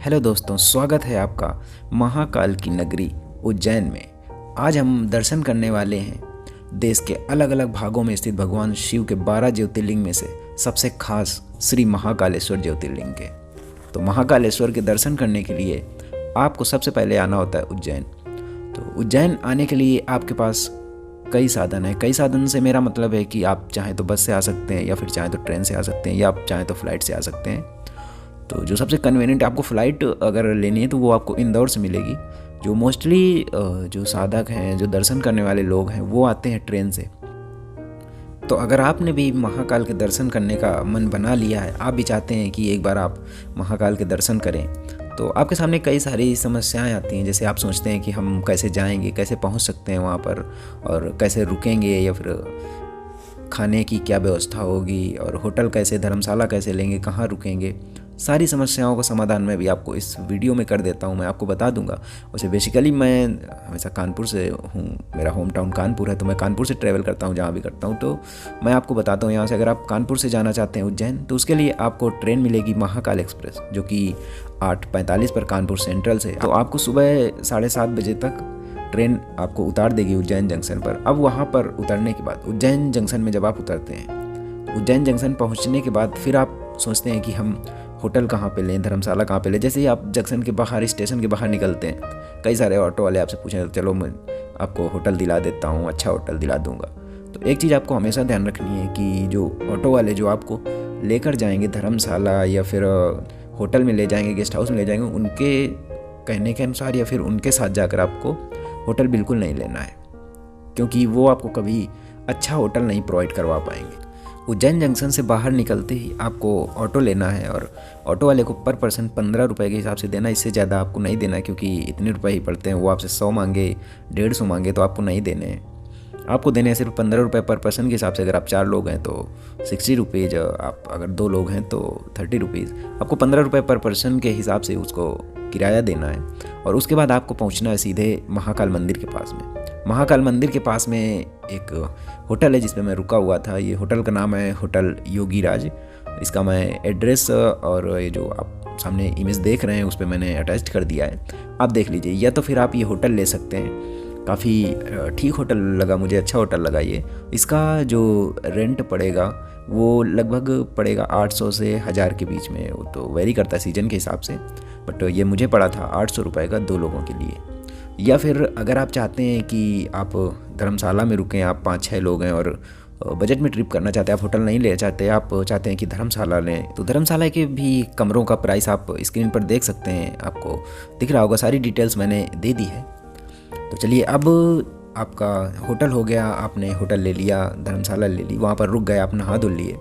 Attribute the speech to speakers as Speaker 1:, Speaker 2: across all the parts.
Speaker 1: Hello दोस्तों, स्वागत है आपका महाकाल की नगरी उज्जैन में। आज हम दर्शन करने वाले हैं देश के अलग अलग भागों में स्थित भगवान शिव के 12 ज्योतिर्लिंग में से सबसे खास श्री महाकालेश्वर ज्योतिर्लिंग के। तो महाकालेश्वर के दर्शन करने के लिए आपको सबसे पहले आना होता है उज्जैन। तो उज्जैन आने के लिए आपके पास कई साधन है। कई साधन से मेरा मतलब है कि आप चाहें तो बस से आ सकते हैं, या फिर चाहें तो ट्रेन से आ सकते हैं, या आप चाहें तो फ्लाइट से आ सकते हैं। तो जो सबसे कन्वीनियंट आपको फ़्लाइट अगर लेनी है तो वो आपको इंदौर से मिलेगी। जो मोस्टली जो साधक हैं, जो दर्शन करने वाले लोग हैं, वो आते हैं ट्रेन से। तो अगर आपने भी महाकाल के दर्शन करने का मन बना लिया है, आप भी चाहते हैं कि एक बार आप महाकाल के दर्शन करें, तो आपके सामने कई सारी समस्याएं आती हैं। जैसे आप सोचते हैं कि हम कैसे जाएंगे, कैसे पहुंच सकते हैं वहां पर, और कैसे रुकेंगे, या फिर खाने की क्या व्यवस्था होगी, और होटल कैसे, धर्मशाला कैसे लेंगे, कहाँ रुकेंगे। सारी समस्याओं का समाधान मैं भी आपको इस वीडियो में कर देता हूँ, मैं आपको बता दूंगा। वैसे बेसिकली मैं हमेशा कानपुर से हूँ, मेरा होम टाउन कानपुर है, तो मैं कानपुर से ट्रैवल करता हूँ जहाँ भी करता हूँ। तो मैं आपको बताता हूँ यहाँ से अगर आप कानपुर से जाना चाहते हैं उज्जैन, तो उसके लिए आपको ट्रेन मिलेगी महाकाल एक्सप्रेस, जो कि 8:45 पर कानपुर सेंट्रल से। तो आपको सुबह 7:30 बजे तक ट्रेन आपको उतार देगी उज्जैन जंक्शन पर। अब वहाँ पर उतरने के बाद उज्जैन जंक्शन में जब आप उतरते हैं, उज्जैन जंक्शन पहुँचने के बाद फिर आप सोचते हैं कि हम होटल कहाँ पे लें, धर्मशाला कहाँ पे लें। जैसे ही आप जंक्शन के बाहर, स्टेशन के बाहर निकलते हैं, कई सारे ऑटो वाले आपसे पूछें चलो मैं आपको होटल दिला देता हूँ, अच्छा होटल दिला दूँगा। तो एक चीज़ आपको हमेशा ध्यान रखनी है कि जो ऑटो वाले जो आपको लेकर जाएंगे धर्मशाला या फिर होटल में ले जाएंगे, गेस्ट हाउस में ले जाएंगे, उनके कहने के अनुसार या फिर उनके साथ जाकर आपको होटल बिल्कुल नहीं लेना है, क्योंकि वो आपको कभी अच्छा होटल नहीं प्रोवाइड करवा पाएंगे। उज्जैन जंक्शन से बाहर निकलते ही आपको ऑटो लेना है, और ऑटो वाले को पर पर्सन 15 रुपये के हिसाब से देना। इससे ज़्यादा आपको नहीं देना, क्योंकि इतने रुपए ही पड़ते हैं। वो आपसे 100 मांगे, 150 मांगे तो आपको नहीं देने हैं। आपको देने हैं सिर्फ 15 रुपये पर पर्सन के हिसाब से। अगर आप 4 लोग हैं तो 60 रुपीज़, आप अगर 2 लोग हैं तो 30 रुपीज़। आपको 15 रुपये पर पर्सन के हिसाब से उसको किराया देना है। और उसके बाद आपको पहुंचना है सीधे महाकाल मंदिर के पास में। महाकाल मंदिर के पास में एक होटल है जिसमें मैं रुका हुआ था। ये होटल का नाम है होटल योगीराज। इसका मैं एड्रेस और ये जो आप सामने इमेज देख रहे हैं उस पर मैंने अटैच कर दिया है, आप देख लीजिए। या तो फिर आप ये होटल ले सकते हैं, काफ़ी ठीक होटल लगा मुझे, अच्छा होटल लगा ये। इसका जो रेंट पड़ेगा वो लगभग पड़ेगा 800 से 1000 के बीच में। वो तो वेरी करता है सीज़न के हिसाब से, बट ये मुझे पड़ा था 800 रुपये का 2 लोगों के लिए। या फिर अगर आप चाहते हैं कि आप धर्मशाला में रुकें, आप 5-6 लोग हैं और बजट में ट्रिप करना चाहते हैं, आप होटल नहीं ले चाहते, आप चाहते हैं कि धर्मशाला लें, तो धर्मशाला के भी कमरों का प्राइस आप स्क्रीन पर देख सकते हैं, आपको दिख रहा होगा। सारी डिटेल्स मैंने दे दी है। तो चलिए, अब आपका होटल हो गया, आपने होटल ले लिया, धर्मशाला ले ली, वहाँ पर रुक गए, आप नहा धुल लिए,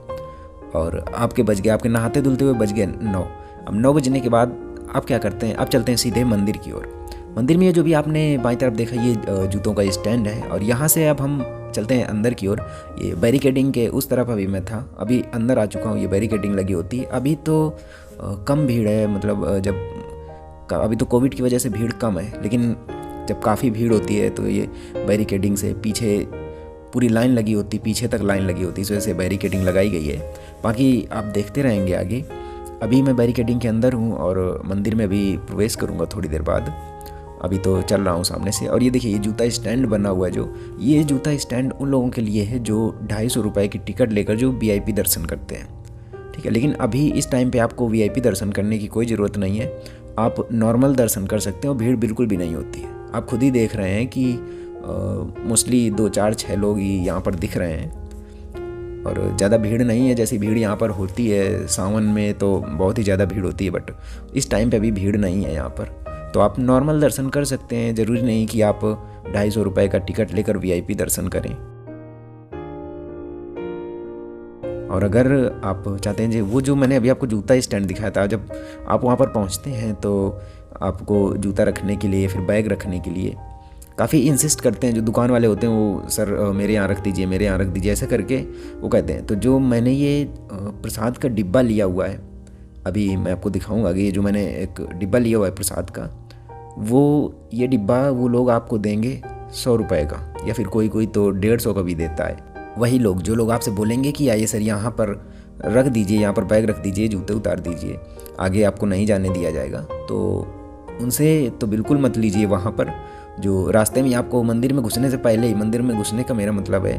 Speaker 1: और आपके बज गए, आपके नहाते धुलते हुए बज गए 9। अब 9 बजने के बाद आप क्या करते हैं, आप चलते हैं सीधे मंदिर की ओर। मंदिर में जो भी आपने बाईं तरफ देखा, ये जूतों का स्टैंड है, और यहाँ से अब हम चलते हैं अंदर की ओर। ये बैरिकेडिंग के उस तरफ अभी मैं था, अभी अंदर आ चुका हूँ। ये बैरिकेडिंग लगी होती है। अभी तो कम भीड़ है, मतलब अभी तो कोविड की वजह से भीड़ कम है, लेकिन जब काफ़ी भीड़ होती है तो ये बैरिकेडिंग से पीछे पूरी लाइन लगी होती, पीछे तक लाइन लगी होती, इस वजह से बैरिकेडिंग लगाई गई है। बाकी आप देखते रहेंगे आगे। अभी मैं बैरिकेडिंग के अंदर हूँ और मंदिर में भी प्रवेश करूँगा थोड़ी देर बाद। अभी तो चल रहा हूँ सामने से। और ये देखिए, ये जूता स्टैंड बना हुआ है, ये जूता स्टैंड उन लोगों के लिए है जो 250 रुपये की टिकट लेकर जो VIP दर्शन करते हैं, ठीक है। लेकिन अभी इस टाइम पे आपको VIP दर्शन करने की कोई ज़रूरत नहीं है, आप नॉर्मल दर्शन कर सकते हैं और भीड़ बिल्कुल भी नहीं होती है। आप खुद ही देख रहे हैं कि मोस्टली 2, 4, 6 लोग ही यहाँ पर दिख रहे हैं, और ज़्यादा भीड़ नहीं है जैसी भीड़ यहाँ पर होती है। सावन में तो बहुत ही ज़्यादा भीड़ होती है, बट इस टाइम पे अभी भीड़ नहीं है यहाँ पर। तो आप नॉर्मल दर्शन कर सकते हैं, ज़रूरी नहीं कि आप 250 रुपये का टिकट लेकर VIP दर्शन करें। और अगर आप चाहते हैं, वो जो मैंने अभी आपको जूता स्टैंड दिखाया था, जब आप वहाँ पर पहुँचते हैं तो आपको जूता रखने के लिए, फिर बैग रखने के लिए काफ़ी इंसिस्ट करते हैं। जो दुकान वाले होते हैं वो, सर मेरे यहाँ रख दीजिए, मेरे यहाँ रख दीजिए, ऐसा करके वो कहते हैं। तो जो मैंने ये प्रसाद का डिब्बा लिया हुआ है, अभी मैं आपको दिखाऊंगा कि ये जो मैंने एक डिब्बा लिया हुआ है प्रसाद का, वो ये डिब्बा वो लोग आपको देंगे 100 रुपये का, या फिर कोई कोई तो 150 का भी देता है। वही लोग जो लोग आपसे बोलेंगे कि आइए सर यहाँ पर रख दीजिए, यहाँ पर बैग रख दीजिए, जूते उतार दीजिए, आगे आपको नहीं जाने दिया जाएगा। तो उनसे तो बिल्कुल मत लीजिए वहाँ पर। जो रास्ते में आपको मंदिर में घुसने से पहले ही, मंदिर में घुसने का मेरा मतलब है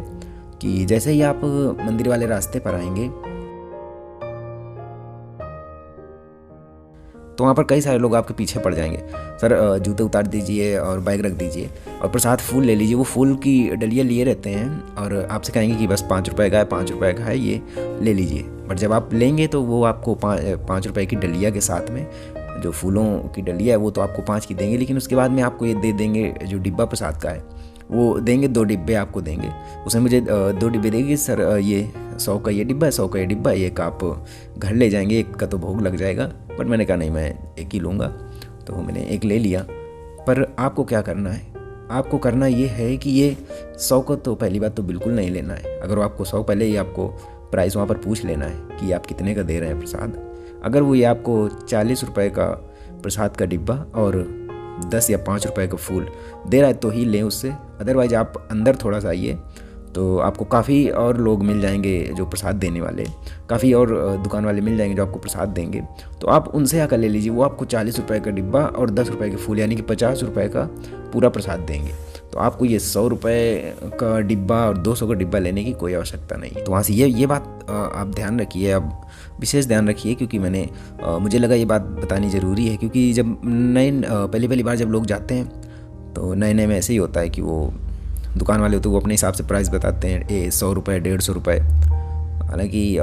Speaker 1: कि जैसे ही आप मंदिर वाले रास्ते पर आएंगे तो वहाँ पर कई सारे लोग आपके पीछे पड़ जाएंगे। सर जूते उतार दीजिए और बैग रख दीजिए और प्रसाद फूल ले लीजिए। वो फूल की डलिया लिए रहते हैं और आपसे कहेंगे कि बस 5 रुपये का है, 5 रुपये का है, ये ले लीजिए। बट जब आप लेंगे तो वो आपको 5 रुपये की डलिया के साथ में जो फूलों की डलिया है वो तो आपको 5 की देंगे, लेकिन उसके बाद में आपको ये दे देंगे जो डिब्बा प्रसाद का है वो देंगे। 2 डिब्बे आपको देंगे। उसमें मुझे 2 डिब्बे देंगे। सर ये 100 का ये डिब्बा है, 100 का ये डिब्बा है, एक आप घर ले जाएंगे, एक का तो भोग लग जाएगा। बट मैंने कहा नहीं, मैं एक ही लूँगा, तो मैंने एक ले लिया। पर आपको क्या करना है, आपको करना ये है कि ये 100 को तो पहली बात तो बिल्कुल नहीं लेना है। अगर वो आपको 100 पहले ही आपको प्राइस वहाँ पर पूछ लेना है कि आप कितने का दे रहे हैं प्रसाद। अगर वो ये आपको 40 रुपये का प्रसाद का डिब्बा और 10 या 5 रुपये का फूल दे रहा है तो ही लें उससे। अदरवाइज आप अंदर थोड़ा सा आइए तो आपको काफ़ी और लोग मिल जाएंगे जो प्रसाद देने वाले, काफ़ी और दुकान वाले मिल जाएंगे जो आपको प्रसाद देंगे। तो आप उनसे आकर ले लीजिए। वो आपको 40 रुपये का डिब्बा और 10 रुपये के फूल यानी कि 50 रुपये का पूरा प्रसाद देंगे। तो आपको ये 100 रुपये का डिब्बा और 200 का डिब्बा लेने की कोई आवश्यकता नहीं। तो वहाँ से ये बात आप ध्यान रखिए, आप विशेष ध्यान रखिए, क्योंकि मुझे लगा ये बात बतानी ज़रूरी है। क्योंकि जब पहली बार जब लोग जाते हैं तो नए में ऐसे ही होता है कि वो दुकान वाले होते हैं, वो अपने हिसाब से प्राइस बताते हैं, 100 रुपये 150 रुपये। हालांकि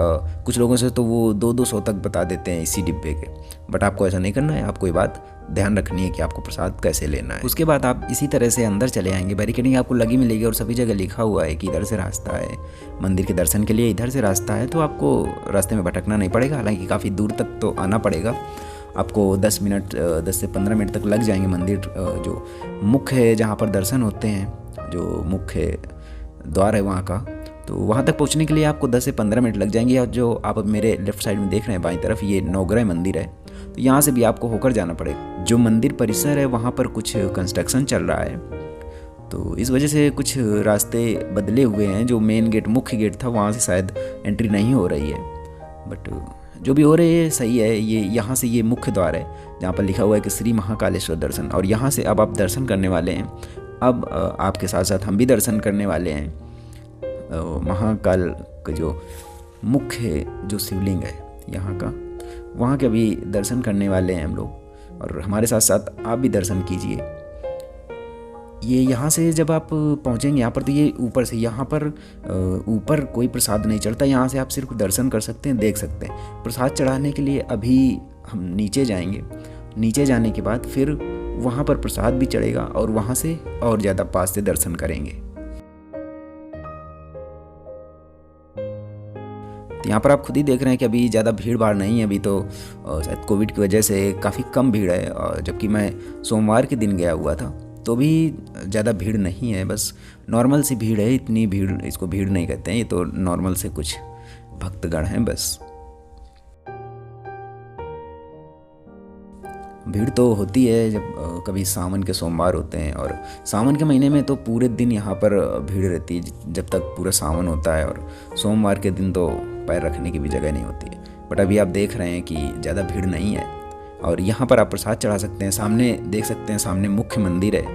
Speaker 1: कुछ लोगों से तो वो 200 तक बता देते हैं इसी डिब्बे के। बट आपको ऐसा नहीं करना है। आपको ये बात ध्यान रखनी है कि आपको प्रसाद कैसे लेना है। उसके बाद आप इसी तरह से अंदर चले आएंगे। बैरिकेडिंग आपको लगी मिलेगी और सभी जगह लिखा हुआ है कि इधर से रास्ता है, मंदिर के दर्शन के लिए इधर से रास्ता है। तो आपको रास्ते में भटकना नहीं पड़ेगा। हालांकि काफ़ी दूर तक तो आना पड़ेगा आपको। 10 से 15 मिनट तक लग जाएंगे। मंदिर जो मुख्य है, जहाँ पर दर्शन होते हैं, जो मुख्य द्वार है वहाँ का, तो वहाँ तक पहुँचने के लिए आपको 10 से 15 मिनट लग जाएंगे। और जो आप मेरे लेफ्ट साइड में देख रहे हैं बाईं तरफ, ये नवग्रह मंदिर है। तो यहाँ से भी आपको होकर जाना पड़ेगा। जो मंदिर परिसर है वहाँ पर कुछ कंस्ट्रक्शन चल रहा है, तो इस वजह से कुछ रास्ते बदले हुए हैं। जो मेन गेट, मुख्य गेट था, वहाँ से शायद एंट्री नहीं हो रही है। बट जो भी हो रही है सही है। ये यहाँ से ये मुख्य द्वार है जहाँ पर लिखा हुआ है कि श्री महाकालेश्वर दर्शन। और यहाँ से अब आप दर्शन करने वाले हैं। अब आपके साथ साथ हम भी दर्शन करने वाले हैं महाकाल का जो मुख्य जो शिवलिंग है यहाँ का, वहाँ के भी दर्शन करने वाले हैं हम लोग। और हमारे साथ साथ आप भी दर्शन कीजिए। ये यहाँ से जब आप पहुँचेंगे यहाँ पर, तो ये ऊपर से, यहाँ पर ऊपर कोई प्रसाद नहीं चढ़ता। यहाँ से आप सिर्फ दर्शन कर सकते हैं, देख सकते हैं। प्रसाद चढ़ाने के लिए अभी हम नीचे जाएंगे। नीचे जाने के बाद फिर वहाँ पर प्रसाद भी चढ़ेगा और वहाँ से और ज़्यादा पास से दर्शन करेंगे। तो यहाँ पर आप खुद ही देख रहे हैं कि अभी ज़्यादा भीड़ भाड़ नहीं है। अभी तो शायद कोविड की वजह से काफ़ी कम भीड़ है। और जबकि मैं सोमवार के दिन गया हुआ था तो भी ज़्यादा भीड़ नहीं है, बस नॉर्मल सी भीड़ है। इतनी भीड़, इसको भीड़ नहीं कहते हैं, ये तो नॉर्मल से कुछ भक्तगण हैं बस। भीड़ तो होती है जब कभी सावन के सोमवार होते हैं, और सावन के महीने में तो पूरे दिन यहाँ पर भीड़ रहती है जब तक पूरा सावन होता है। और सोमवार के दिन तो पैर रखने की भी जगह नहीं होती है। बट अभी आप देख रहे हैं कि ज़्यादा भीड़ नहीं है और यहाँ पर आप प्रसाद चढ़ा सकते हैं। सामने देख सकते हैं, सामने मुख्य मंदिर है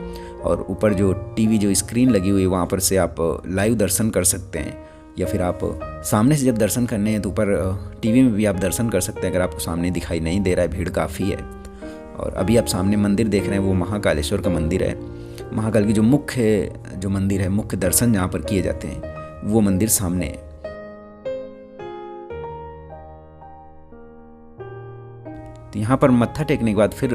Speaker 1: और ऊपर जो टीवी जो स्क्रीन लगी हुई है वहाँ पर से आप लाइव दर्शन कर सकते हैं। या फिर आप सामने से जब दर्शन करने हैं तो ऊपर टीवी में भी आप दर्शन कर सकते हैं अगर आपको सामने दिखाई नहीं दे रहा है, भीड़ काफ़ी है। और अभी आप सामने मंदिर देख रहे हैं वो महाकालेश्वर का मंदिर है। महाकाल की जो मुख्य जो मंदिर है, मुख्य दर्शन जहाँ पर किए जाते हैं, वो मंदिर सामने है। तो यहाँ पर मत्था टेकने के बाद फिर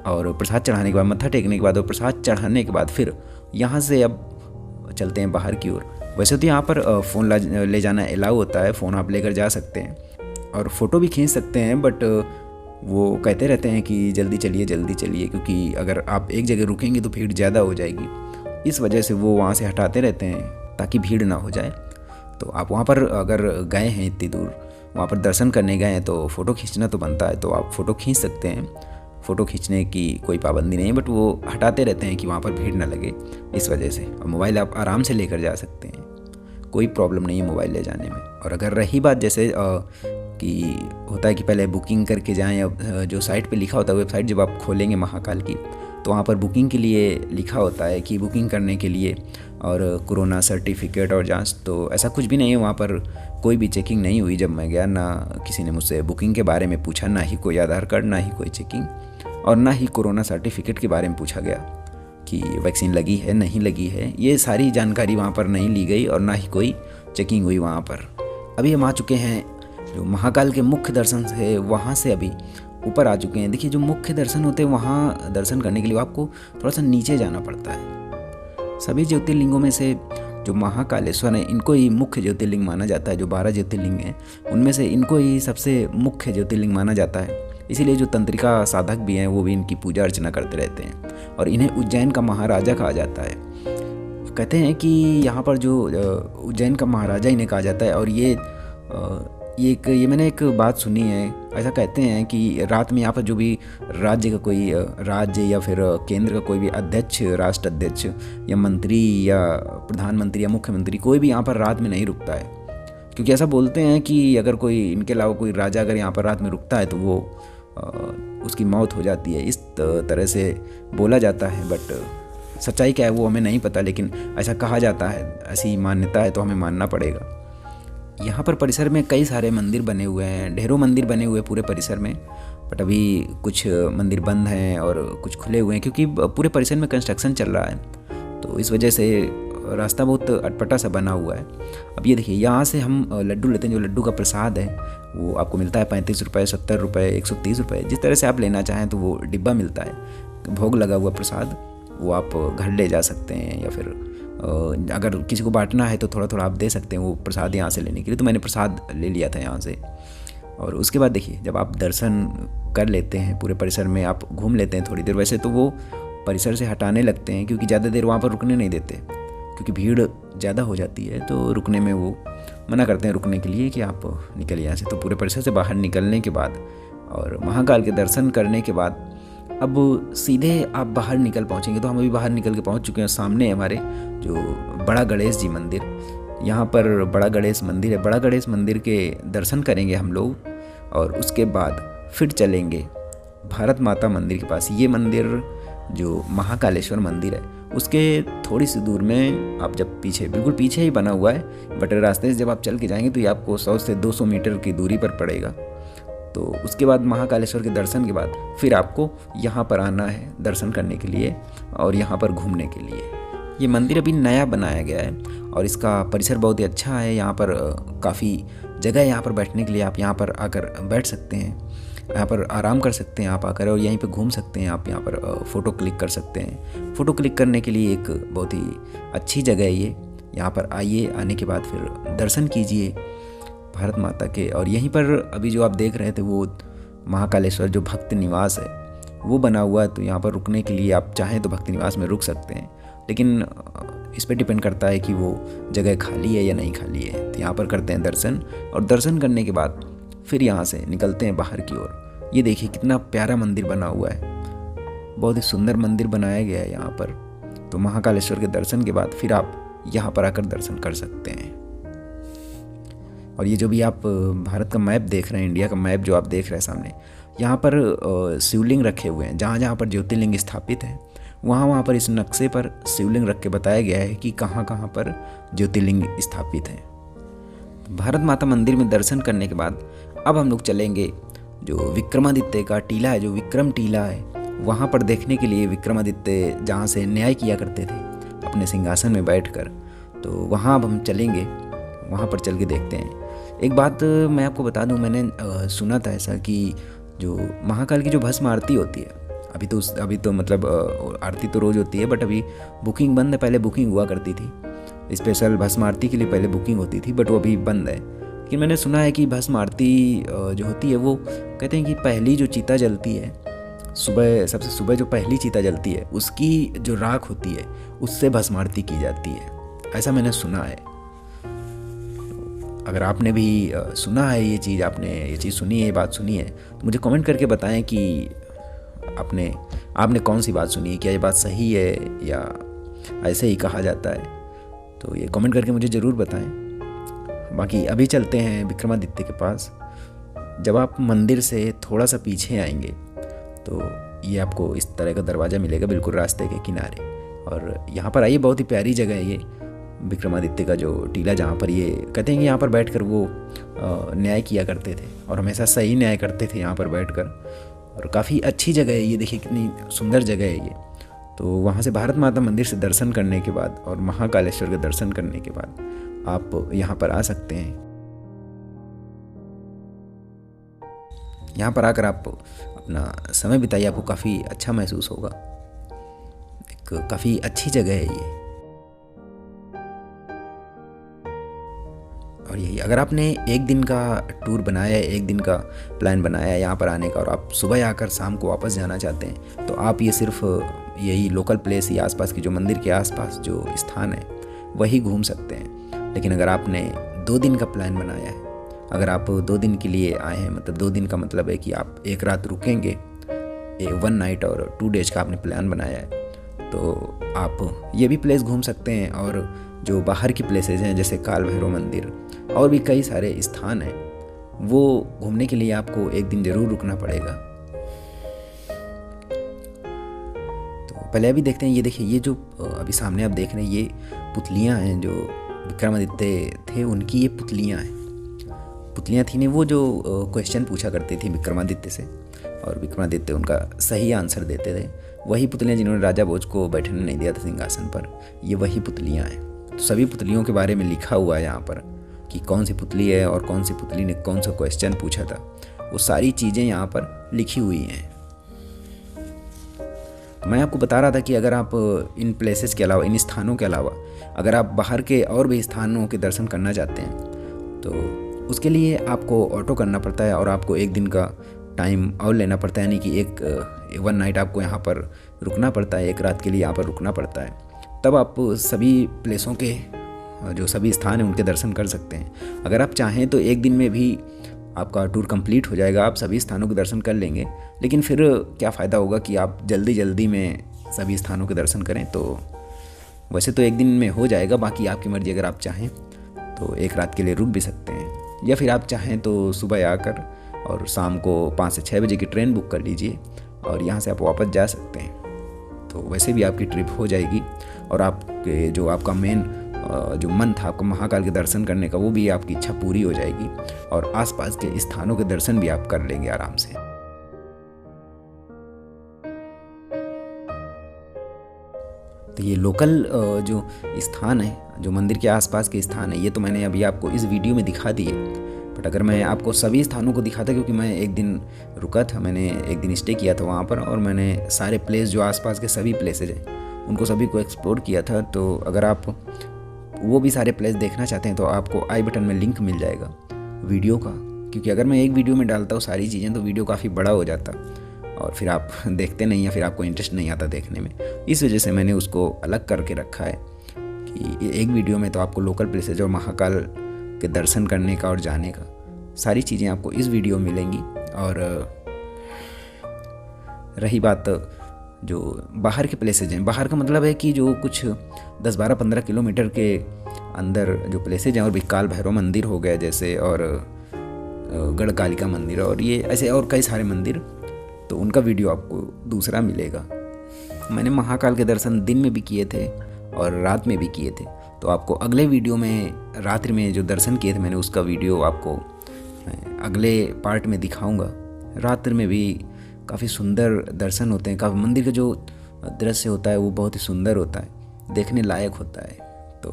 Speaker 1: और प्रसाद चढ़ाने के बाद, मत्था टेकने के बाद और प्रसाद चढ़ाने के बाद फिर यहाँ से अब चलते हैं बाहर की ओर। वैसे तो यहाँ पर फ़ोन ले जाना अलाउ होता है, फ़ोन आप लेकर जा सकते हैं और फ़ोटो भी खींच सकते हैं। बट वो कहते रहते हैं कि जल्दी चलिए जल्दी चलिए, क्योंकि अगर आप एक जगह रुकेंगे तो भीड़ ज़्यादा हो जाएगी। इस वजह से वो वहाँ से हटाते रहते हैं ताकि भीड़ ना हो जाए। तो आप वहाँ पर अगर गए हैं इतनी दूर, वहाँ पर दर्शन करने गए हैं तो फ़ोटो खींचना तो बनता है, तो आप फ़ोटो खींच सकते हैं। फ़ोटो खींचने की कोई पाबंदी नहीं, बट वो हटाते रहते हैं कि वहाँ पर भीड़ ना लगे, इस वजह से। और मोबाइल आप आराम से लेकर जा सकते हैं, कोई प्रॉब्लम नहीं है मोबाइल ले जाने में। और अगर रही बात जैसे कि होता है कि पहले बुकिंग करके जाएं, या जो साइट पे लिखा होता है, वेबसाइट जब आप खोलेंगे महाकाल की, तो वहाँ पर बुकिंग के लिए लिखा होता है कि बुकिंग करने के लिए और कोरोना सर्टिफिकेट और जांच, तो ऐसा कुछ भी नहीं है। वहाँ पर कोई भी चेकिंग नहीं हुई जब मैं गया, ना किसी ने मुझसे बुकिंग के बारे में पूछा, ना ही कोई आधार कार्ड, ना ही कोई चेकिंग, और ना ही कोरोना सर्टिफिकेट के बारे में पूछा गया कि वैक्सीन लगी है नहीं लगी है। ये सारी जानकारी वहाँ पर नहीं ली गई और ना ही कोई चेकिंग हुई वहाँ पर। अभी हम आ चुके हैं जो महाकाल के मुख्य दर्शन है, वहाँ से अभी ऊपर आ चुके हैं। देखिए, जो मुख्य दर्शन होते हैं वहाँ दर्शन करने के लिए आपको थोड़ा सा नीचे जाना पड़ता है। सभी ज्योतिर्लिंगों में से जो महाकालेश्वर है, इनको ही मुख्य ज्योतिर्लिंग माना जाता है। जो 12 ज्योतिर्लिंग हैं उनमें से इनको ही सबसे मुख्य ज्योतिर्लिंग माना जाता है। इसीलिए जो तंत्रिका साधक भी हैं वो भी इनकी पूजा अर्चना करते रहते हैं, और इन्हें उज्जैन का महाराजा कहा जाता है। कहते हैं कि यहाँ पर जो उज्जैन का महाराजा इन्हें कहा जाता है। और ये मैंने एक बात सुनी है, ऐसा कहते हैं कि रात में यहाँ पर जो भी राज्य का कोई राज्य या फिर केंद्र का कोई भी अध्यक्ष, राष्ट्र अध्यक्ष या मंत्री या प्रधानमंत्री या मुख्यमंत्री, कोई भी यहाँ पर रात में नहीं रुकता है। क्योंकि ऐसा बोलते हैं कि अगर कोई इनके अलावा कोई राजा अगर यहाँ पर रात में रुकता है तो वो उसकी मौत हो जाती है, इस तरह से बोला जाता है। बट सच्चाई क्या है वो हमें नहीं पता, लेकिन ऐसा कहा जाता है, ऐसी मान्यता है तो हमें मानना पड़ेगा। यहाँ पर परिसर में कई सारे मंदिर बने हुए हैं, ढेरों मंदिर बने हुए पूरे परिसर में, बट अभी कुछ मंदिर बंद हैं और कुछ खुले हुए हैं क्योंकि पूरे परिसर में कंस्ट्रक्शन चल रहा है, तो इस वजह से रास्ता बहुत अटपटा सा बना हुआ है। अब ये देखिए, यहाँ से हम लड्डू लेते हैं। जो लड्डू का प्रसाद है वो आपको मिलता है 35 रुपये, 70 रुपये, 130 रुपये, जिस तरह से आप लेना चाहें तो वो डिब्बा मिलता है। भोग लगा हुआ प्रसाद वो आप घर ले जा सकते हैं, या फिर अगर किसी को बांटना है तो थोड़ा थोड़ा आप दे सकते हैं वो प्रसाद यहाँ से लेने के लिए। तो मैंने प्रसाद ले लिया था यहाँ से। और उसके बाद देखिए, जब आप दर्शन कर लेते हैं पूरे परिसर में, आप घूम लेते हैं थोड़ी देर, वैसे तो वो परिसर से हटाने लगते हैं क्योंकि ज़्यादा देर वहाँ पर रुकने नहीं देते, क्योंकि भीड़ ज़्यादा हो जाती है, तो रुकने में वो मना करते हैं रुकने के लिए कि आप निकल यहाँ से। तो पूरे परिसर से बाहर निकलने के बाद और महाकाल के दर्शन करने के बाद अब सीधे आप बाहर निकल पहुँचेंगे। तो हम अभी बाहर निकल के पहुँच चुके हैं। सामने हमारे जो बड़ा गणेश जी मंदिर, यहाँ पर बड़ा गणेश मंदिर है। बड़ा गणेश मंदिर के दर्शन करेंगे हम लोग, और उसके बाद फिर चलेंगे भारत माता मंदिर के पास। ये मंदिर जो महाकालेश्वर मंदिर है उसके थोड़ी सी दूर में, आप जब पीछे, बिल्कुल पीछे ही बना हुआ है, बट रास्ते से जब आप चल के जाएंगे तो ये आपको 100 से 200 मीटर की दूरी पर पड़ेगा। तो उसके बाद महाकालेश्वर के दर्शन के बाद फिर आपको यहाँ पर आना है दर्शन करने के लिए और यहाँ पर घूमने के लिए। ये मंदिर अभी नया बनाया गया है और इसका परिसर बहुत ही अच्छा है। यहाँ पर काफ़ी जगह है यहाँ पर बैठने के लिए। आप यहाँ पर आकर बैठ सकते हैं, यहाँ पर आराम कर सकते हैं आप आकर, और यहीं पे घूम सकते हैं आप। यहाँ पर फ़ोटो क्लिक कर सकते हैं। फ़ोटो क्लिक करने के लिए एक बहुत ही अच्छी जगह है ये। यहाँ पर आइए, आने के बाद फिर दर्शन कीजिए भारत माता के। और यहीं पर अभी जो आप देख रहे थे वो महाकालेश्वर जो भक्त निवास है वो बना हुआ है। तो यहाँ पर रुकने के लिए आप चाहें तो भक्त निवास में रुक सकते हैं, लेकिन इस पर डिपेंड करता है कि वो जगह खाली है या नहीं खाली है। तो यहाँ पर करते हैं दर्शन, और दर्शन करने के बाद फिर यहाँ से निकलते हैं बाहर की ओर। ये देखिए कितना प्यारा मंदिर बना हुआ है, बहुत ही सुंदर मंदिर बनाया गया है यहाँ पर। तो महाकालेश्वर के दर्शन के बाद फिर आप यहाँ पर आकर दर्शन कर सकते हैं। और ये जो भी आप भारत का मैप देख रहे हैं, इंडिया का मैप जो आप देख रहे हैं सामने, यहाँ पर शिवलिंग रखे हुए हैं। जहाँ जहाँ पर ज्योतिर्लिंग स्थापित है वहाँ पर इस नक्शे पर शिवलिंग रख के बताया गया है कि कहाँ कहाँ पर ज्योतिर्लिंग स्थापित है। भारत माता मंदिर में दर्शन करने के बाद अब हम लोग चलेंगे जो विक्रमादित्य का टीला है, जो विक्रम टीला है, वहाँ पर देखने के लिए। विक्रमादित्य जहाँ से न्याय किया करते थे अपने सिंहासन में बैठकर, तो वहाँ अब हम चलेंगे, वहाँ पर चल के देखते हैं। एक बात मैं आपको बता दूँ, मैंने सुना था ऐसा कि जो महाकाल की जो भस्म आरती होती है, अभी तो मतलब आरती तो रोज़ होती है, बट अभी बुकिंग बंद है। पहले बुकिंग हुआ करती थी स्पेशल भस्म आरती के लिए, पहले बुकिंग होती थी, बट वो अभी बंद है। लेकिन मैंने सुना है कि भस्म आरती जो होती है वो कहते हैं कि पहली जो चिता जलती है सुबह, सबसे सुबह जो पहली चिता जलती है उसकी जो राख होती है उससे भस्म आरती की जाती है, ऐसा मैंने सुना है। अगर आपने भी सुना है ये चीज़, आपने ये चीज़ सुनी है, ये बात सुनी है, तो मुझे कमेंट करके बताएं कि आपने कौन सी बात सुनी है, क्या ये बात सही है या ऐसे ही कहा जाता है। तो ये कमेंट करके मुझे ज़रूर बताएं। बाकी अभी चलते हैं विक्रमादित्य के पास, जब आप मंदिर से थोड़ा सा पीछे आएंगे तो ये आपको इस तरह का दरवाज़ा मिलेगा बिल्कुल रास्ते के किनारे। और यहाँ पर आइए, बहुत ही प्यारी जगह है ये विक्रमादित्य का जो टीला, जहाँ पर ये कहते हैं कि यहाँ पर बैठकर वो न्याय किया करते थे और हमेशा सही न्याय करते थे यहाँ पर बैठकर। और काफ़ी अच्छी जगह है ये, देखिए कितनी सुंदर जगह है ये। तो वहाँ से भारत माता मंदिर से दर्शन करने के बाद और महाकालेश्वर के दर्शन करने के बाद आप यहाँ पर आ सकते हैं। यहाँ पर आकर आप अपना समय बिताइए, आपको काफ़ी अच्छा महसूस होगा। एक काफ़ी अच्छी जगह है ये। और यही, अगर आपने एक दिन का टूर बनाया है, एक दिन का प्लान बनाया है यहाँ पर आने का, और आप सुबह आकर शाम को वापस जाना चाहते हैं, तो आप ये सिर्फ यही लोकल प्लेस या आसपास की जो मंदिर के आसपास जो स्थान है वही घूम सकते हैं। लेकिन अगर आपने 2 दिन का प्लान बनाया है, अगर आप 2 दिन के लिए आए हैं, मतलब 2 दिन का मतलब है कि आप एक रात रुकेंगे, 1 नाइट और 2 डेज का आपने प्लान बनाया है, तो आप ये भी प्लेस घूम सकते हैं। और जो बाहर की प्लेसेस हैं जैसे काल भैरव मंदिर और भी कई सारे स्थान हैं, वो घूमने के लिए आपको एक दिन ज़रूर रुकना पड़ेगा। तो पहले अभी देखते हैं, ये देखिए, ये जो अभी सामने आप देख रहे हैं, ये पुतलियाँ हैं जो विक्रमादित्य थे उनकी ये पुतलियाँ हैं। पुतलियाँ थी ने वो जो क्वेश्चन पूछा करती थी विक्रमादित्य से और विक्रमादित्य उनका सही आंसर देते थे, वही पुतलियाँ जिन्होंने राजा भोज को बैठने नहीं दिया था सिंहासन पर, ये वही पुतलियाँ हैं। तो सभी पुतलियों के बारे में लिखा हुआ है यहाँ पर कि कौन सी पुतली है और कौन सी पुतली ने कौन सा क्वेश्चन पूछा था, वो सारी चीज़ें यहाँ पर लिखी हुई हैं। मैं आपको बता रहा था कि अगर आप इन प्लेसेस के अलावा, इन स्थानों के अलावा अगर आप बाहर के और भी स्थानों के दर्शन करना चाहते हैं तो उसके लिए आपको ऑटो करना पड़ता है और आपको एक दिन का टाइम और लेना पड़ता है, यानी कि एक 1 नाइट आपको यहाँ पर रुकना पड़ता है, एक रात के लिए यहाँ पर रुकना पड़ता है। तब आप सभी प्लेसों के जो सभी स्थान हैं उनके दर्शन कर सकते हैं। अगर आप चाहें तो एक दिन में भी आपका टूर कंप्लीट हो जाएगा, आप सभी स्थानों के दर्शन कर लेंगे, लेकिन फिर क्या फ़ायदा होगा कि आप जल्दी जल्दी में सभी स्थानों के दर्शन करें। तो वैसे तो एक दिन में हो जाएगा, बाकी आपकी मर्ज़ी, अगर आप चाहें तो एक रात के लिए रुक भी सकते हैं, या फिर आप चाहें तो सुबह आकर और शाम को 5 से 6 बजे की ट्रेन बुक कर लीजिए और यहाँ से आप वापस जा सकते हैं। तो वैसे भी आपकी ट्रिप हो जाएगी और आपके जो आपका मेन जो मन था आपका महाकाल के दर्शन करने का, वो भी आपकी इच्छा पूरी हो जाएगी और आसपास के स्थानों के दर्शन भी आप कर लेंगे आराम से। तो ये लोकल जो स्थान है, जो मंदिर के आसपास के स्थान है, ये तो मैंने अभी आपको इस वीडियो में दिखा दिए। बट अगर मैं आपको सभी स्थानों को दिखाता, क्योंकि मैं एक दिन रुका था, मैंने एक दिन स्टे किया था वहाँ पर और मैंने सारे प्लेस जो आसपास के सभी प्लेसेज हैं उनको सभी को एक्सप्लोर किया था। तो अगर आप वो भी सारे प्लेस देखना चाहते हैं तो आपको आई बटन में लिंक मिल जाएगा वीडियो का, क्योंकि अगर मैं एक वीडियो में डालता हूँ सारी चीज़ें तो वीडियो काफ़ी बड़ा हो जाता और फिर आप देखते नहीं या फिर आपको इंटरेस्ट नहीं आता देखने में। इस वजह से मैंने उसको अलग करके रखा है कि एक वीडियो में तो आपको लोकल प्लेसेज और महाकाल के दर्शन करने का और जाने का सारी चीज़ें आपको इस वीडियो में मिलेंगी। और रही बात जो बाहर के प्लेसेज हैं, बाहर का मतलब है कि जो कुछ 10, 12, 15 किलोमीटर के अंदर जो प्लेसेज हैं, और भी काल भैरव मंदिर हो गया जैसे, और गढ़कालिका मंदिर, और ये ऐसे और कई सारे मंदिर, तो उनका वीडियो आपको दूसरा मिलेगा। मैंने महाकाल के दर्शन दिन में भी किए थे और रात में भी किए थे, तो आपको अगले वीडियो में रात्रि में जो दर्शन किए थे मैंने, उसका वीडियो आपको अगले पार्ट में दिखाऊंगा। रात्रि में भी काफ़ी सुंदर दर्शन होते हैं, काफ़ी मंदिर का जो दृश्य होता है वो बहुत ही सुंदर होता है, देखने लायक होता है। तो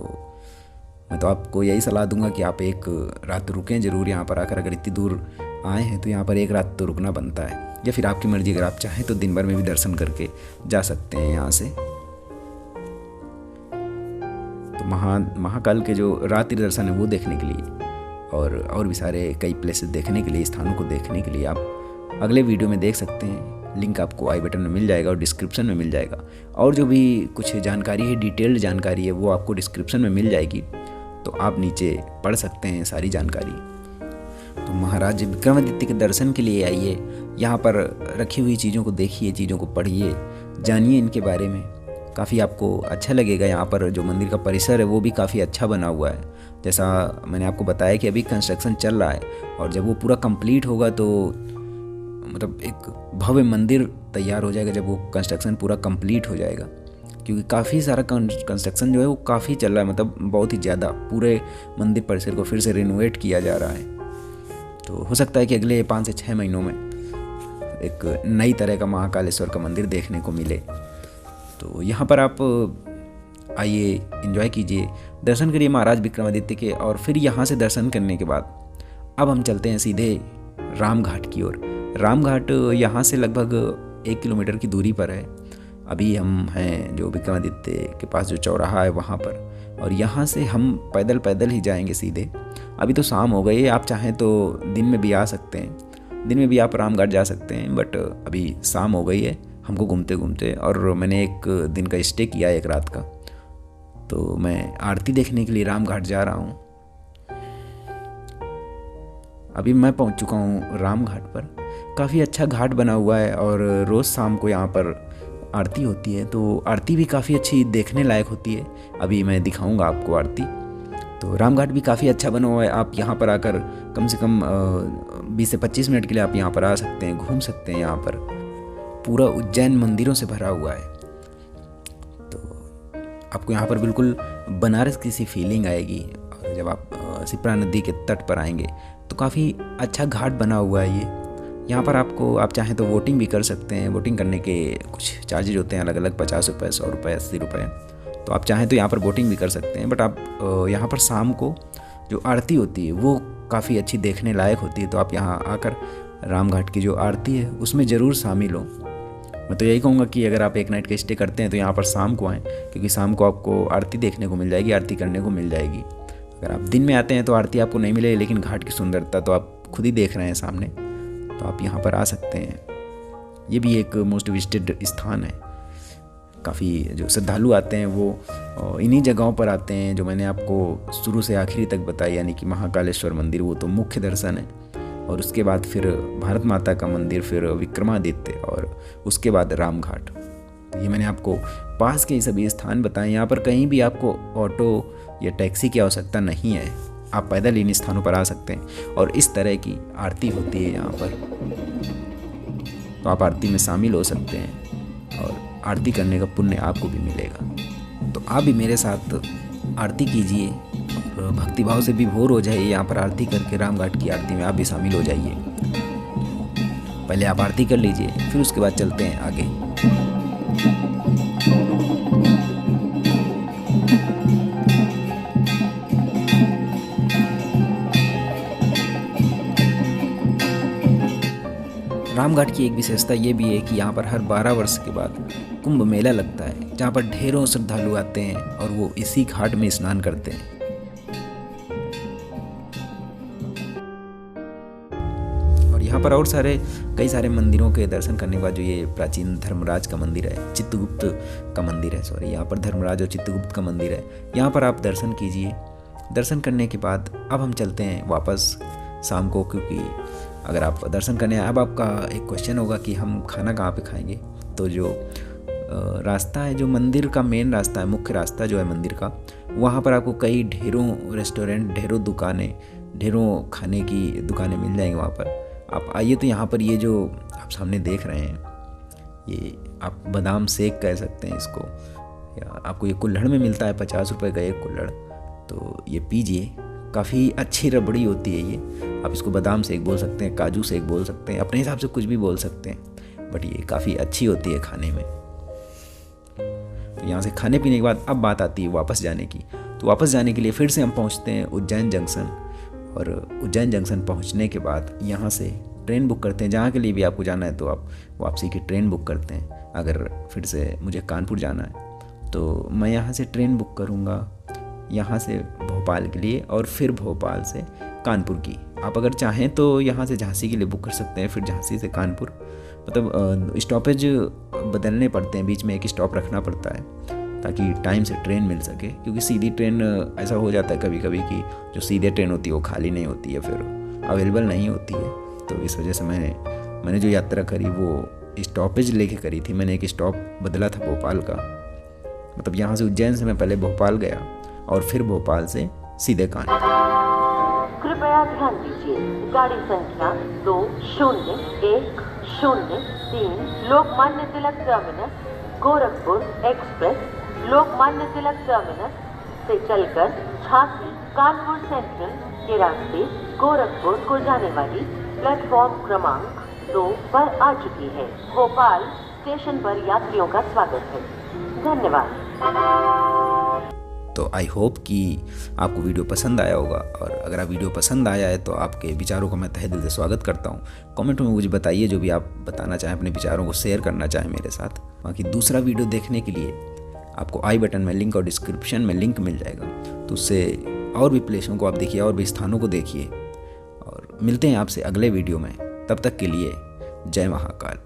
Speaker 1: मैं तो आपको यही सलाह दूंगा कि आप एक रात रुकें ज़रूर यहाँ पर आकर। अगर इतनी दूर आए हैं तो यहाँ पर एक रात तो रुकना बनता है, या फिर आपकी मर्ज़ी, अगर आप चाहें तो दिन भर में भी दर्शन करके जा सकते हैं यहाँ से। तो महाकाल के जो रात्रि दर्शन है वो देखने के लिए और भी सारे कई प्लेसेस देखने के लिए, स्थानों को देखने के लिए आप अगले वीडियो में देख सकते हैं। लिंक आपको आई बटन में मिल जाएगा और डिस्क्रिप्शन में मिल जाएगा, और जो भी कुछ जानकारी है, डिटेल्ड जानकारी है, वो आपको डिस्क्रिप्शन में मिल जाएगी, तो आप नीचे पढ़ सकते हैं सारी जानकारी। तो महाराज विक्रमादित्य के दर्शन के लिए आइए, यहाँ पर रखी हुई चीज़ों को देखिए, चीज़ों को पढ़िए, जानिए इनके बारे में, काफ़ी आपको अच्छा लगेगा। यहाँ पर जो मंदिर का परिसर है वो भी काफ़ी अच्छा बना हुआ है। जैसा मैंने आपको बताया कि अभी कंस्ट्रक्शन चल रहा है, और जब वो पूरा कंप्लीट होगा तो मतलब एक भव्य मंदिर तैयार हो जाएगा जब वो कंस्ट्रक्शन पूरा कंप्लीट हो जाएगा। क्योंकि काफ़ी सारा कंस्ट्रक्शन जो है वो काफ़ी चल रहा है, मतलब बहुत ही ज़्यादा पूरे मंदिर परिसर को फिर से रिनोवेट किया जा रहा है। तो हो सकता है कि अगले 5 से 6 महीनों में एक नई तरह का महाकालेश्वर का मंदिर देखने को मिले। तो यहाँ पर आप आइए, एंजॉय कीजिए, दर्शन करिए महाराज विक्रमादित्य के। और फिर यहाँ से दर्शन करने के बाद अब हम चलते हैं सीधे राम घाट की ओर। राम घाट यहाँ से लगभग 1 किलोमीटर की दूरी पर है। अभी हम हैं जो विक्रमादित्य के पास जो चौराहा है वहाँ पर, और यहाँ से हम पैदल पैदल ही जाएंगे सीधे। अभी तो शाम हो गई है, आप चाहें तो दिन में भी आ सकते हैं, दिन में भी आप राम घाट जा सकते हैं, बट अभी शाम हो गई है हमको घूमते घूमते। और मैंने एक दिन का स्टे किया है, 1 रात का। तो मैं आरती देखने के लिए राम घाट जा रहा हूँ। अभी मैं पहुँच चुका हूँ राम घाट पर। काफ़ी अच्छा घाट बना हुआ है और रोज़ शाम को यहाँ पर आरती होती है, तो आरती भी काफ़ी अच्छी देखने लायक होती है। अभी मैं दिखाऊंगा आपको आरती। तो राम घाट भी काफ़ी अच्छा बना हुआ है। आप यहाँ पर आकर कम से कम 20 से 25 मिनट के लिए आप यहाँ पर आ सकते हैं, घूम सकते हैं। यहाँ पर पूरा उज्जैन मंदिरों से भरा हुआ है, तो आपको यहाँ पर बिल्कुल बनारस की सी फीलिंग आएगी। और जब आप शिप्रा नदी के तट पर आएंगे तो काफ़ी अच्छा घाट बना हुआ है ये। यहाँ पर आप चाहें तो वोटिंग भी कर सकते हैं। वोटिंग करने के कुछ चार्जेज होते हैं अलग अलग, 50 रुपये, 100 रुपये, 80 रुपये। तो आप चाहें तो यहाँ पर वोटिंग भी कर सकते हैं। बट आप यहाँ पर शाम को जो आरती होती है वो काफ़ी अच्छी देखने लायक होती है। तो आप यहाँ आकर राम घाट की जो आरती है उसमें ज़रूर शामिल हो। मैं तो यही कहूँगा कि अगर आप 1 नाइट का स्टे करते हैं तो यहाँ पर शाम को आएँ, क्योंकि शाम को आपको आरती देखने को मिल जाएगी, आरती करने को मिल जाएगी। अगर आप दिन में आते हैं तो आरती आपको नहीं मिलेगी, लेकिन घाट की सुंदरता तो आप खुद ही देख रहे हैं सामने। तो आप यहाँ पर आ सकते हैं। ये भी एक मोस्ट विजिटेड स्थान है। काफ़ी जो श्रद्धालु आते हैं वो इन्हीं जगहों पर आते हैं जो मैंने आपको शुरू से आखिरी तक बताई, यानी कि महाकालेश्वर मंदिर वो तो मुख्य दर्शन है, और उसके बाद फिर भारत माता का मंदिर, फिर विक्रमादित्य, और उसके बाद राम घाट। तो ये मैंने आपको पास के सभी स्थान बताए। यहाँ पर कहीं भी आपको ऑटो या टैक्सी की आवश्यकता नहीं है, आप पैदल इन स्थानों पर आ सकते हैं। और इस तरह की आरती होती है यहाँ पर, तो आप आरती में शामिल हो सकते हैं और आरती करने का पुण्य आपको भी मिलेगा। तो आप भी मेरे साथ आरती कीजिए और भक्तिभाव से भी भोर हो जाइए। यहाँ पर आरती करके राम घाट की आरती में आप भी शामिल हो जाइए। पहले आप आरती कर लीजिए, फिर उसके बाद चलते हैं आगे। राम घाट की एक विशेषता ये भी है कि यहाँ पर हर 12 वर्ष के बाद कुंभ मेला लगता है, जहाँ पर ढेरों श्रद्धालु आते हैं और वो इसी घाट में स्नान करते हैं। और यहाँ पर और कई सारे मंदिरों के दर्शन करने के बाद जो ये प्राचीन धर्मराज का मंदिर है, चित्रगुप्त का मंदिर है, सॉरी, यहाँ पर धर्मराज और चित्रगुप्त का मंदिर है। यहाँ पर आप दर्शन कीजिए। दर्शन करने के बाद अब हम चलते हैं वापस शाम को, क्योंकि अगर आप दर्शन करने आए, अब आपका एक क्वेश्चन होगा कि हम खाना कहाँ पे खाएंगे। तो जो रास्ता है, जो मंदिर का मेन रास्ता है, मुख्य रास्ता जो है मंदिर का, वहाँ पर आपको ढेरों रेस्टोरेंट, ढेरों दुकानें, ढेरों खाने की दुकानें मिल जाएंगी वहाँ पर। आप आइए तो यहाँ पर ये जो आप सामने देख रहे हैं, ये आप बादाम शेक कह सकते हैं इसको, या आपको ये कुल्हड़ में मिलता है, 50 रुपये का एक कुल्हड़। तो ये पीजिए, काफ़ी अच्छी रबड़ी होती है ये। आप इसको बादाम शेक बोल सकते हैं, काजू शेक बोल सकते हैं, अपने हिसाब से कुछ भी बोल सकते हैं, बट ये काफ़ी अच्छी होती है खाने में। तो यहाँ से खाने पीने के बाद अब बात आती है वापस जाने की। तो वापस जाने के लिए फिर से हम पहुँचते हैं उज्जैन जंक्शन, और उज्जैन जंक्शन पहुँचने के बाद यहाँ से ट्रेन बुक करते हैं। जहाँ के लिए भी आपको जाना है तो आप वापसी की ट्रेन बुक करते हैं। अगर फिर से मुझे कानपुर जाना है तो मैं यहाँ से ट्रेन बुक करूँगा, यहाँ से भोपाल के लिए, और फिर भोपाल से कानपुर की। आप अगर चाहें तो यहाँ से झांसी के लिए बुक कर सकते हैं, फिर झांसी से कानपुर। मतलब स्टॉपेज बदलने पड़ते हैं, बीच में एक स्टॉप रखना पड़ता है ताकि टाइम से ट्रेन मिल सके। क्योंकि सीधी ट्रेन ऐसा हो जाता है कभी कभी कि जो सीधे ट्रेन होती है वो खाली नहीं होती है, फिर अवेलेबल नहीं होती है। तो इस वजह से मैंने जो यात्रा करी वो स्टॉपेज लेके करी थी। मैंने एक स्टॉप बदला था भोपाल का, मतलब यहाँ से उज्जैन से मैं पहले भोपाल गया और फिर भोपाल से सीधे कानपुर।
Speaker 2: कृपया ध्यान दीजिए, गाड़ी संख्या 201003 Lokmanya Tilak terminus Gorakhpur express Lokmanya Tilak terminus से चलकर झांसी कानपुर सेंट्रल के रास्ते गोरखपुर को जाने वाली प्लेटफॉर्म क्रमांक 2 पर आ चुकी है। भोपाल स्टेशन पर यात्रियों का स्वागत है। धन्यवाद।
Speaker 1: तो आई होप कि आपको वीडियो पसंद आया होगा, और अगर आप वीडियो पसंद आया है तो आपके विचारों का मैं तहे दिल से स्वागत करता हूँ। कमेंट में मुझे बताइए जो भी आप बताना चाहें, अपने विचारों को शेयर करना चाहें मेरे साथ। बाकी दूसरा वीडियो देखने के लिए आपको आई बटन में लिंक और डिस्क्रिप्शन में लिंक मिल जाएगा, तो उससे और भी प्लेसों को आप देखिए और भी स्थानों को देखिए। और मिलते हैं आपसे अगले वीडियो में, तब तक के लिए जय महाकाल।